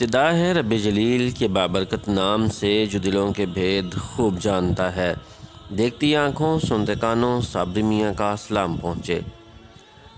ابتدا ہے رب جلیل کے بابرکت نام سے جو دلوں کے بھید خوب جانتا ہے۔ دیکھتی آنکھوں سنتے کانوں صابری میاں کا سلام پہنچے۔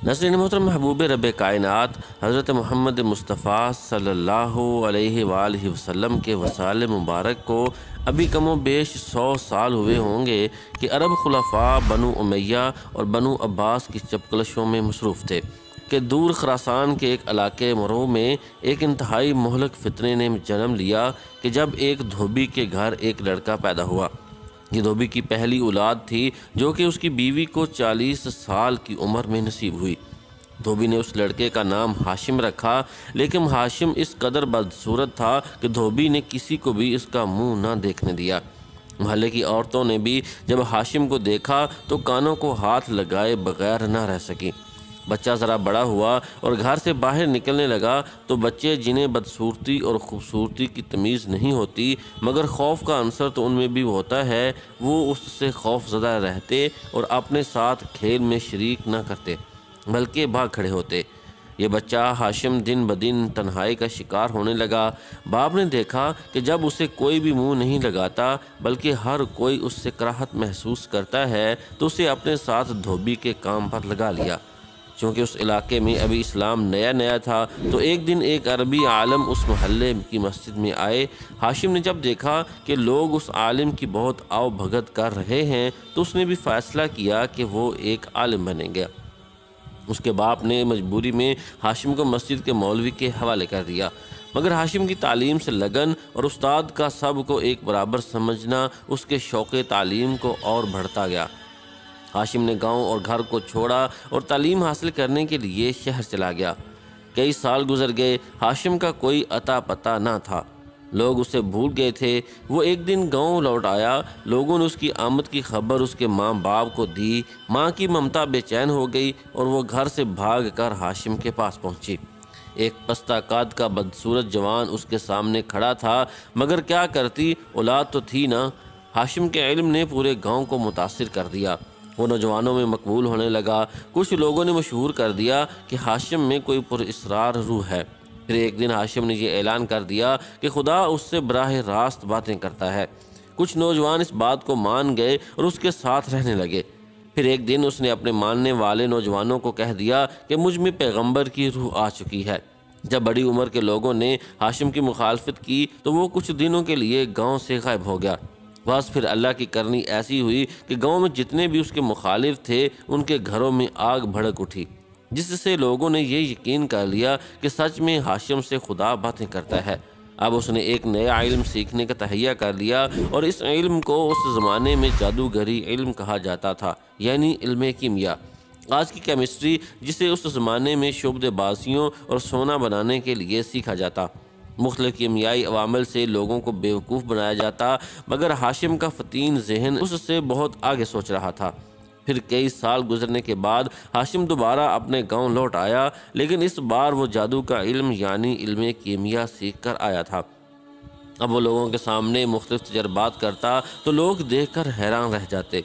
ناظرین محترم، محبوب رب کائنات حضرت محمد مصطفیٰ صلی اللہ علیہ وآلہ وسلم کے وصال مبارک کو ابھی کم و بیش 100 سال ہوئے ہوں گے کہ عرب خلفاء بنو امیہ اور بنو عباس کی چپکلشوں میں مصروف تھے کہ دور خراسان کے ایک علاقے مرو میں ایک انتہائی مہلک فتنے نے جنم لیا کہ جب ایک دھوبی کے گھر ایک لڑکا پیدا ہوا۔ یہ دھوبی کی پہلی اولاد تھی جو کہ اس کی بیوی کو 40 سال کی عمر میں نصیب ہوئی۔ دھوبی نے اس لڑکے کا نام ہاشم رکھا، لیکن ہاشم اس قدر بدصورت تھا کہ دھوبی نے کسی کو بھی اس کا منہ نہ دیکھنے دیا۔ محلے کی عورتوں نے بھی جب ہاشم کو دیکھا تو کانوں کو ہاتھ لگائے بغیر نہ رہ سکی۔ بچہ ذرا بڑا ہوا اور گھر سے باہر نکلنے لگا تو بچے جنہیں بدصورتی اور خوبصورتی کی تمیز نہیں ہوتی مگر خوف کا عنصر تو ان میں بھی ہوتا ہے، وہ اس سے خوف زدہ رہتے اور اپنے ساتھ کھیل میں شریک نہ کرتے بلکہ بھاگ کھڑے ہوتے۔ یہ بچہ ہاشم دن بدن تنہائی کا شکار ہونے لگا۔ باپ نے دیکھا کہ جب اسے کوئی بھی منہ نہیں لگاتا بلکہ ہر کوئی اس سے کراہت محسوس کرتا ہے تو اسے اپنے ساتھ دھوبی کے کام پر لگا لیا۔ چونکہ اس علاقے میں ابھی اسلام نیا تھا تو ایک دن ایک عربی عالم اس محلے کی مسجد میں آئے۔ ہاشم نے جب دیکھا کہ لوگ اس عالم کی بہت آؤ بھگت کر رہے ہیں تو اس نے بھی فیصلہ کیا کہ وہ ایک عالم بنے گا۔ اس کے باپ نے مجبوری میں ہاشم کو مسجد کے مولوی کے حوالے کر دیا، مگر ہاشم کی تعلیم سے لگن اور استاد کا سب کو ایک برابر سمجھنا اس کے شوق تعلیم کو اور بڑھتا گیا۔ ہاشم نے گاؤں اور گھر کو چھوڑا اور تعلیم حاصل کرنے کے لیے شہر چلا گیا۔ کئی سال گزر گئے، ہاشم کا کوئی اتا پتہ نہ تھا، لوگ اسے بھول گئے تھے۔ وہ ایک دن گاؤں لوٹ آیا، لوگوں نے اس کی آمد کی خبر اس کے ماں باپ کو دی۔ ماں کی ممتا بے چین ہو گئی اور وہ گھر سے بھاگ کر ہاشم کے پاس پہنچی۔ ایک پستہ قد کا بدصورت جوان اس کے سامنے کھڑا تھا، مگر کیا کرتی، اولاد تو تھی نہ۔ ہاشم کے علم نے پورے گاؤں کو متاثر کر دیا، وہ نوجوانوں میں مقبول ہونے لگا۔ کچھ لوگوں نے مشہور کر دیا کہ ہاشم میں کوئی پراسرار روح ہے۔ پھر ایک دن ہاشم نے یہ اعلان کر دیا کہ خدا اس سے براہ راست باتیں کرتا ہے۔ کچھ نوجوان اس بات کو مان گئے اور اس کے ساتھ رہنے لگے۔ پھر ایک دن اس نے اپنے ماننے والے نوجوانوں کو کہہ دیا کہ مجھ میں پیغمبر کی روح آ چکی ہے۔ جب بڑی عمر کے لوگوں نے ہاشم کی مخالفت کی تو وہ کچھ دنوں کے لیے گاؤں سے غائب ہو گیا۔ بس پھر اللہ کی کرنی ایسی ہوئی کہ گاؤں میں جتنے بھی اس کے مخالف تھے ان کے گھروں میں آگ بھڑک اٹھی، جس سے لوگوں نے یہ یقین کر لیا کہ سچ میں ہاشم سے خدا باتیں کرتا ہے۔ اب اس نے ایک نیا علم سیکھنے کا تہیہ کر لیا اور اس علم کو اس زمانے میں جادوگری علم کہا جاتا تھا، یعنی علم کیمیا۔ آج کی کیمسٹری، جسے اس زمانے میں شعبدے بازیوں اور سونا بنانے کے لیے سیکھا جاتا۔ مختلف کیمیائی عوامل سے لوگوں کو بیوقوف بنایا جاتا، مگر ہاشم کا فطین ذہن اس سے بہت آگے سوچ رہا تھا۔ پھر کئی سال گزرنے کے بعد ہاشم دوبارہ اپنے گاؤں لوٹ آیا، لیکن اس بار وہ جادو کا علم یعنی علم کیمیا سیکھ کر آیا تھا۔ اب وہ لوگوں کے سامنے مختلف تجربات کرتا تو لوگ دیکھ کر حیران رہ جاتے۔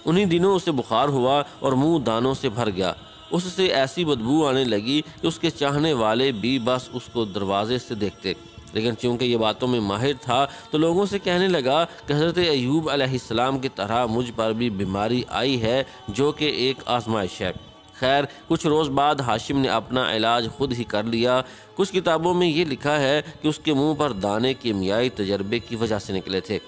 انہی دنوں اسے بخار ہوا اور منہ دانوں سے بھر گیا۔ اس سے ایسی بدبو آنے لگی کہ اس کے چاہنے والے بھی بس اس کو دروازے سے دیکھتے، لیکن چونکہ یہ باتوں میں ماہر تھا تو لوگوں سے کہنے لگا کہ حضرت ایوب علیہ السلام کی طرح مجھ پر بھی بیماری آئی ہے جو کہ ایک آزمائش ہے۔ خیر، کچھ روز بعد ہاشم نے اپنا علاج خود ہی کر لیا۔ کچھ کتابوں میں یہ لکھا ہے کہ اس کے منہ پر دانے کیمیائی تجربے کی وجہ سے نکلے تھے۔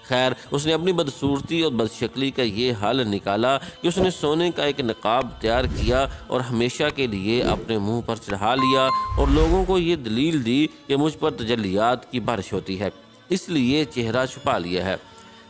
خیر، اس نے اپنی بدصورتی اور بدشکلی کا یہ حل نکالا کہ اس نے سونے کا ایک نقاب تیار کیا اور ہمیشہ کے لیے اپنے منہ پر چڑھا لیا اور لوگوں کو یہ دلیل دی کہ مجھ پر تجلیات کی بارش ہوتی ہے، اس لیے چہرہ چھپا لیا ہے۔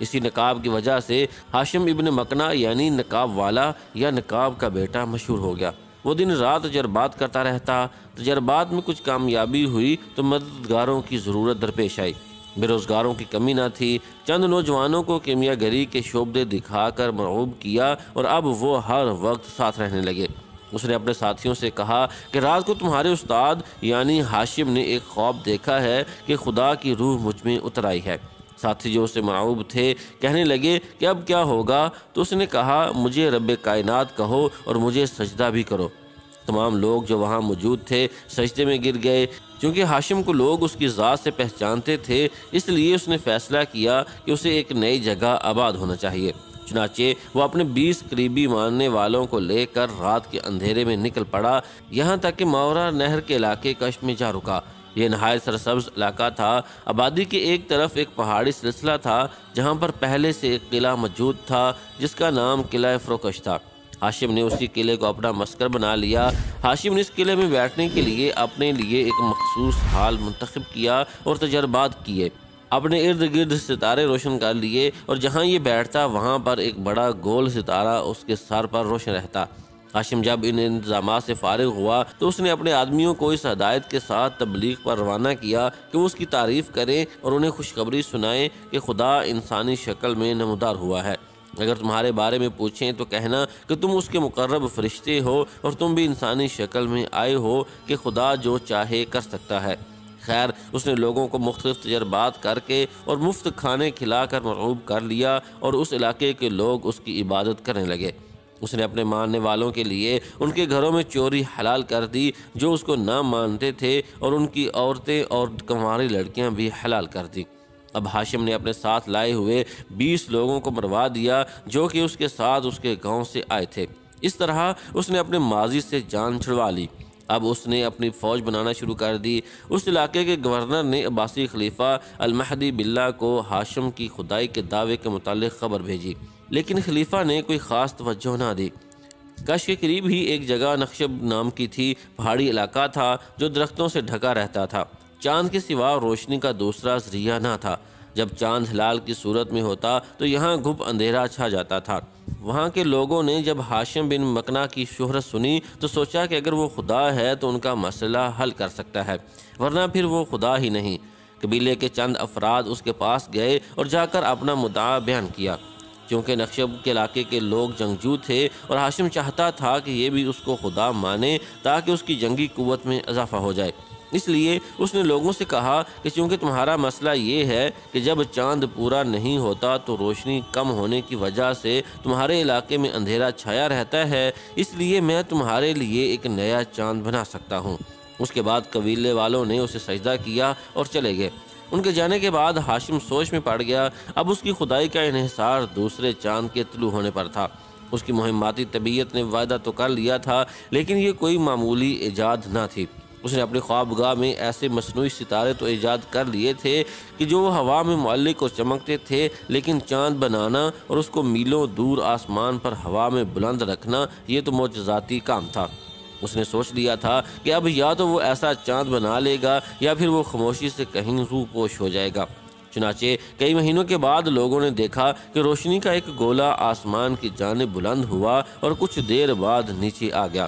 اسی نقاب کی وجہ سے ہاشم ابن مکنہ یعنی نقاب والا یا نقاب کا بیٹا مشہور ہو گیا۔ وہ دن رات تجربات کرتا رہتا۔ تجربات میں کچھ کامیابی ہوئی تو مددگاروں کی ضرورت درپیش آئی۔ بے روزگاروں کی کمی نہ تھی۔ چند نوجوانوں کو کیمیا گری کے شعبے دکھا کر مرعوب کیا اور اب وہ ہر وقت ساتھ رہنے لگے۔ اس نے اپنے ساتھیوں سے کہا کہ رات کو تمہارے استاد یعنی ہاشم نے ایک خواب دیکھا ہے کہ خدا کی روح مجھ میں اتر آئی ہے۔ ساتھی جو اسے مرعوب تھے کہنے لگے کہ اب کیا ہوگا، تو اس نے کہا مجھے رب کائنات کہو اور مجھے سجدہ بھی کرو۔ تمام لوگ جو وہاں موجود تھے سجدے میں گر گئے۔ چونکہ ہاشم کو لوگ اس کی ذات سے پہچانتے تھے، اس لیے اس نے فیصلہ کیا کہ اسے ایک نئی جگہ آباد ہونا چاہیے۔ چنانچہ وہ اپنے 20 قریبی ماننے والوں کو لے کر رات کے اندھیرے میں نکل پڑا، یہاں تک کہ مورا نہر کے علاقے کشف میں جا رکا۔ یہ نہایت سرسبز علاقہ تھا۔ آبادی کے ایک طرف ایک پہاڑی سلسلہ تھا جہاں پر پہلے سے ایک قلعہ موجود تھا جس کا نام قلعہ فروکش تھا۔ ہاشم نے اسی قلعے کو اپنا مسکن بنا لیا۔ ہاشم نے اس قلعے میں بیٹھنے کے لیے اپنے لیے ایک مخصوص حال منتخب کیا اور تجربات کیے۔ اپنے ارد گرد ستارے روشن کر لیے اور جہاں یہ بیٹھتا وہاں پر ایک بڑا گول ستارہ اس کے سر پر روشن رہتا۔ ہاشم جب ان انتظامات سے فارغ ہوا تو اس نے اپنے آدمیوں کو اس ہدایت کے ساتھ تبلیغ پر روانہ کیا کہ وہ اس کی تعریف کریں اور انہیں خوشخبری سنائیں کہ خدا انسانی شکل میں نمودار ہوا ہے۔ اگر تمہارے بارے میں پوچھیں تو کہنا کہ تم اس کے مقرب فرشتے ہو اور تم بھی انسانی شکل میں آئے ہو کہ خدا جو چاہے کر سکتا ہے۔ خیر، اس نے لوگوں کو مختلف تجربات کر کے اور مفت کھانے کھلا کر مرعوب کر لیا اور اس علاقے کے لوگ اس کی عبادت کرنے لگے۔ اس نے اپنے ماننے والوں کے لیے ان کے گھروں میں چوری حلال کر دی جو اس کو نہ مانتے تھے، اور ان کی عورتیں اور کنواری لڑکیاں بھی حلال کر دی۔ اب ہاشم نے اپنے ساتھ لائے ہوئے 20 لوگوں کو مروا دیا جو کہ اس کے ساتھ اس کے گاؤں سے آئے تھے۔ اس طرح اس نے اپنے ماضی سے جان چھڑوا لی۔ اب اس نے اپنی فوج بنانا شروع کر دی۔ اس علاقے کے گورنر نے عباسی خلیفہ المہدی باللہ کو ہاشم کی خدائی کے دعوے کے متعلق خبر بھیجی، لیکن خلیفہ نے کوئی خاص توجہ نہ دی۔ کش کے قریب ہی ایک جگہ نخشب نام کی تھی، پہاڑی علاقہ تھا جو درختوں سے ڈھکا رہتا تھا۔ چاند کے سوا روشنی کا دوسرا ذریعہ نہ تھا۔ جب چاند ہلال کی صورت میں ہوتا تو یہاں گھپ اندھیرا چھا جاتا تھا۔ وہاں کے لوگوں نے جب ہاشم بن مکنہ کی شہرت سنی تو سوچا کہ اگر وہ خدا ہے تو ان کا مسئلہ حل کر سکتا ہے، ورنہ پھر وہ خدا ہی نہیں۔ قبیلے کے چند افراد اس کے پاس گئے اور جا کر اپنا مدعا بیان کیا۔ چونکہ نخشب کے علاقے کے لوگ جنگجو تھے اور ہاشم چاہتا تھا کہ یہ بھی اس کو خدا مانے تاکہ اس کی جنگی قوت میں اضافہ ہو جائے، اس لیے اس نے لوگوں سے کہا کہ چونکہ تمہارا مسئلہ یہ ہے کہ جب چاند پورا نہیں ہوتا تو روشنی کم ہونے کی وجہ سے تمہارے علاقے میں اندھیرا چھایا رہتا ہے، اس لیے میں تمہارے لیے ایک نیا چاند بنا سکتا ہوں۔ اس کے بعد قبیلے والوں نے اسے سجدہ کیا اور چلے گئے۔ ان کے جانے کے بعد ہاشم سوچ میں پڑ گیا۔ اب اس کی خدائی کا انحصار دوسرے چاند کے طلوع ہونے پر تھا۔ اس کی مہماتی طبیعت نے وعدہ تو کر لیا تھا، لیکن یہ کوئی معمولی ایجاد نہ تھی۔ اس نے اپنی خوابگاہ میں ایسے مصنوعی ستارے تو ایجاد کر لیے تھے کہ جو ہوا میں معلق اور چمکتے تھے، لیکن چاند بنانا اور اس کو میلوں دور آسمان پر ہوا میں بلند رکھنا یہ تو معجزاتی کام تھا۔ اس نے سوچ لیا تھا کہ اب یا تو وہ ایسا چاند بنا لے گا یا پھر وہ خاموشی سے کہیں روح پوش ہو جائے گا۔ چنانچہ کئی مہینوں کے بعد لوگوں نے دیکھا کہ روشنی کا ایک گولا آسمان کی جانب بلند ہوا اور کچھ دیر بعد نیچے آ گیا۔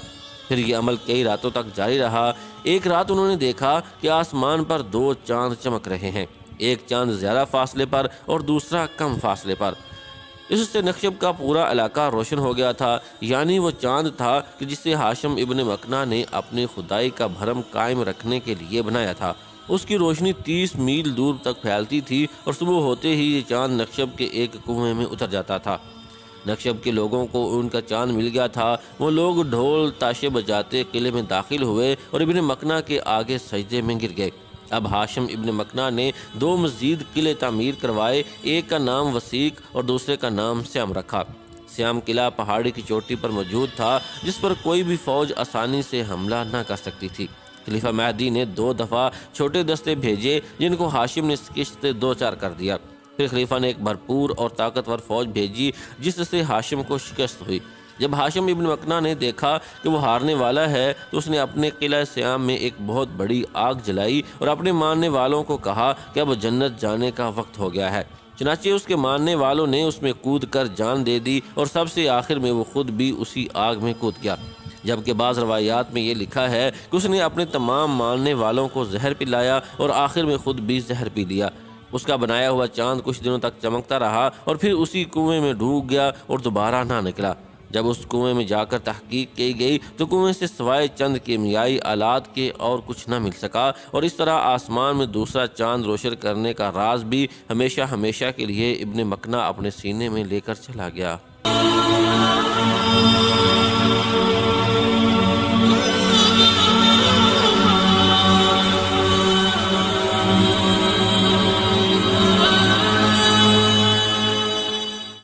پھر یہ عمل کئی راتوں تک جاری رہا۔ ایک رات انہوں نے دیکھا کہ آسمان پر 2 چاند چمک رہے ہیں، ایک چاند زیادہ فاصلے پر اور دوسرا کم فاصلے پر۔ اس سے نخشب کا پورا علاقہ روشن ہو گیا تھا، یعنی وہ چاند تھا کہ جسے ہاشم ابن مکنہ نے اپنی خدائی کا بھرم قائم رکھنے کے لیے بنایا تھا۔ اس کی روشنی 30 میل دور تک پھیلتی تھی اور صبح ہوتے ہی یہ چاند نخشب کے ایک کنویں میں اتر جاتا تھا۔ نخشب کے لوگوں کو ان کا چاند مل گیا تھا۔ وہ لوگ ڈھول تاشے بجاتے قلعے میں داخل ہوئے اور ابن مکنہ کے آگے سجدے میں گر گئے۔ اب ہاشم ابن مکنہ نے 2 مزید قلعے تعمیر کروائے، ایک کا نام وسیق اور دوسرے کا نام سیام رکھا۔ سیام قلعہ پہاڑی کی چوٹی پر موجود تھا جس پر کوئی بھی فوج آسانی سے حملہ نہ کر سکتی تھی۔ خلیفہ مہدی نے 2 دفعہ چھوٹے دستے بھیجے جن کو ہاشم نے کشت 2-4 کر دیا۔ پھر خلیفہ نے ایک بھرپور اور طاقتور فوج بھیجی جس سے ہاشم کو شکست ہوئی۔ جب ہاشم ابن مکنہ نے دیکھا کہ وہ ہارنے والا ہے تو اس نے اپنے قلعہ سیام میں ایک بہت بڑی آگ جلائی اور اپنے ماننے والوں کو کہا کہ اب جنت جانے کا وقت ہو گیا ہے۔ چنانچہ اس کے ماننے والوں نے اس میں کود کر جان دے دی اور سب سے آخر میں وہ خود بھی اسی آگ میں کود گیا، جبکہ بعض روایات میں یہ لکھا ہے کہ اس نے اپنے تمام ماننے والوں کو زہر پلایا اور آخر میں خود بھی زہر پی لیا۔ اس کا بنایا ہوا چاند کچھ دنوں تک چمکتا رہا اور پھر اسی کنویں میں ڈوب گیا اور دوبارہ نہ نکلا۔ جب اس کنویں میں جا کر تحقیق کی گئی تو کنویں سے سوائے چند کیمیائی آلات کے اور کچھ نہ مل سکا، اور اس طرح آسمان میں دوسرا چاند روشن کرنے کا راز بھی ہمیشہ ہمیشہ کے لیے ابن مکنہ اپنے سینے میں لے کر چلا گیا۔